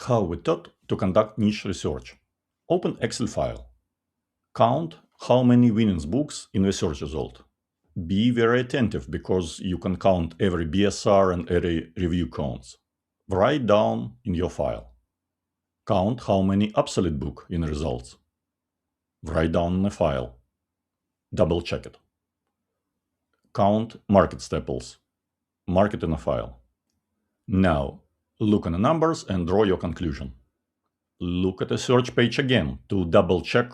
How we thought to conduct niche research. Open Excel file. Count how many winnings books in the search result. Be very attentive because you can count every BSR and every review counts. Write down in your file. Count how many obsolete book in results. Write down in a file. Double check it. Count market staples. Mark it in a file. Now, look at the numbers and draw your conclusion. Look at the search page again to double check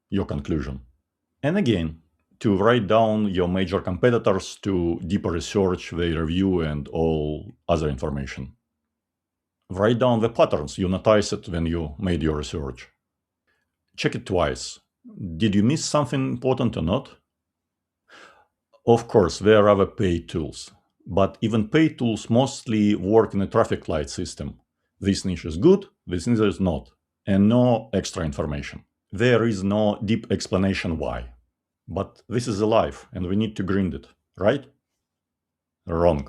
your conclusion. And again, to write down your major competitors to deeper research, their review, and all other information. Write down the patterns you noticed when you made your research. Check it twice. Did you miss something important or not? Of course, there are other paid tools, but even paid tools mostly work in a traffic light system. This niche is good, this niche is not, and no extra information. There is no deep explanation why. But this is a life, and we need to grind it, right? Wrong.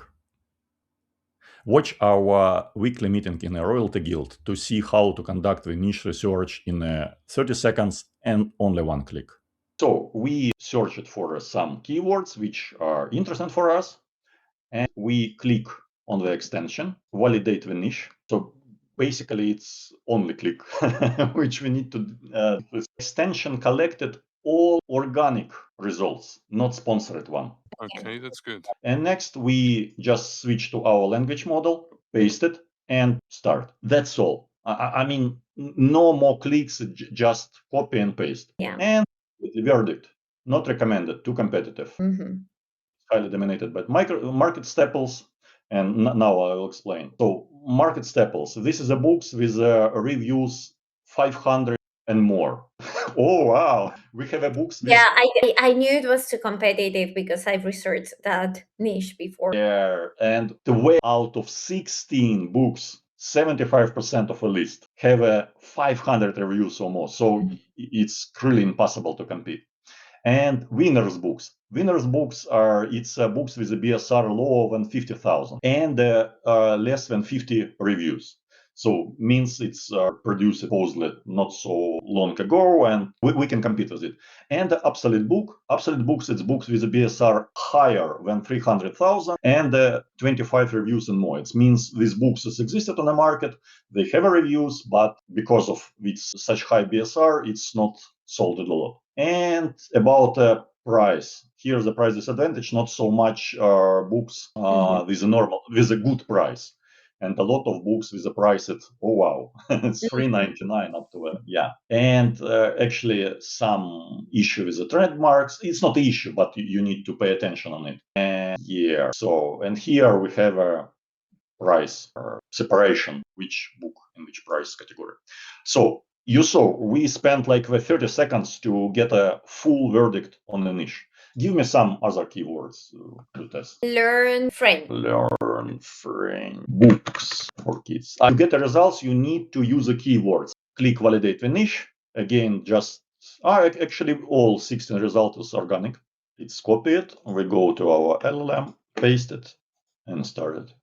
Watch our weekly meeting in a Royalty Guild to see how to conduct the niche research in 30 seconds and only one click. So we searched for some keywords which are interesting for us, and we click on the extension, validate the niche. So basically it's only click, which we need to this extension collected all organic results, not sponsored one. Okay, that's good. And next we just switch to our language model, paste it, and start. That's all. I mean, no more clicks, just copy and paste. Yeah. And verdict, not recommended, too competitive. Mhm. Highly dominated by market staples. And now I will explain. So market staples, this is a books with reviews 500 and more. Oh, wow. We have a books with Yeah, I knew it was too competitive because I've researched that niche before. there. And the way out of 16 books, 75% of a list have a 500 reviews or more. So it's really impossible to compete. And winners books. Winners books are books with a BSR lower than 50,000 and less than 50 reviews. So means it's produced supposedly not so long ago, and we can compete with it. And the obsolete books, it's books with a BSR higher than 300,000 and 25 reviews and more. It means these books has existed on the market, they have a reviews, but because of its such high BSR, it's not sold at a lot. And about price, here's the price disadvantage. Not so much books with a good price, and a lot of books with a price at it's $3.99 up to yeah. And actually, some issue with the trademarks. It's not an issue, but you need to pay attention on it. And yeah, so and here we have a price separation, which book in which price category. So you saw we spent like the 30 seconds to get a full verdict on the niche. Give me some other keywords to test. Learn French. Learn French. Books for kids. To get the results, you need to use the keywords. Click validate the niche. Again, just actually all 16 results is organic. It's copied. We go to our LLM, paste it, and started.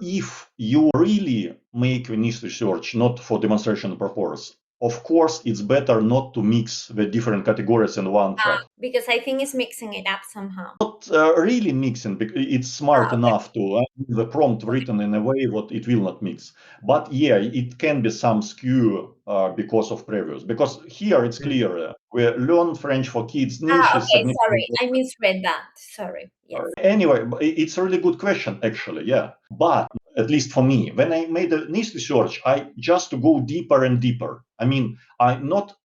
If you really make the niche research not for demonstration purpose, of course, it's better not to mix the different categories in one chat. Because I think it's mixing it up somehow. Not really mixing, because it's smart enough to the prompt written in a way that it will not mix. But yeah, it can be some skew because of previous. Because here it's clear. We learn French for kids. Niche is Okay, sorry. I misread that. Sorry. Yes. Anyway, it's a really good question, actually, yeah. But at least for me, when I made a niche research, I just to go deeper and deeper. I mean, I'm not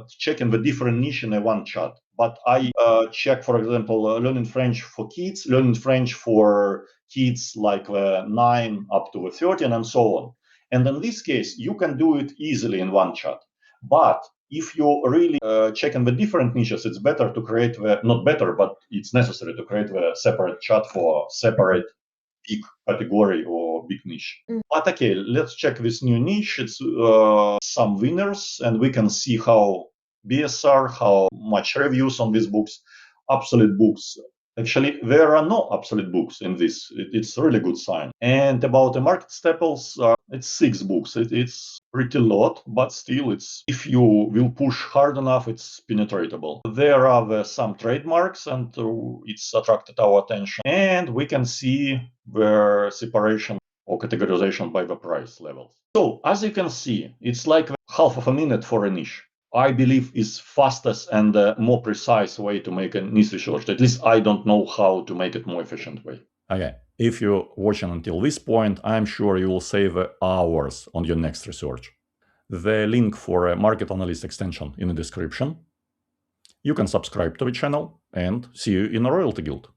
checking the different niche in a one chat, but I check, for example, learning French for kids, learning French for kids like 9 up to 13 and so on. And in this case, you can do it easily in one chat. But if you really checking the different niches, it's better to create not better, but it's necessary to create a separate chat for separate big category or big niche. But okay, let's check this new niche. It's some winners, and we can see how BSR, how much reviews on these books, obsolete books, Actually, there are no absolute books in this. It's a really good sign. And about the market staples, it's 6 books. It's pretty lot, but still, it's if you will push hard enough, it's penetratable. There are some trademarks, and it's attracted our attention. And we can see the separation or categorization by the price levels. So, as you can see, it's like half of a minute for a niche. I believe is fastest and more precise way to make a niche research. At least I don't know how to make it more efficient way. Okay, if you're watching until this point, I'm sure you will save hours on your next research. The link for a Market Analyst extension in the description. You can subscribe to the channel and see you in a Royalty Guild.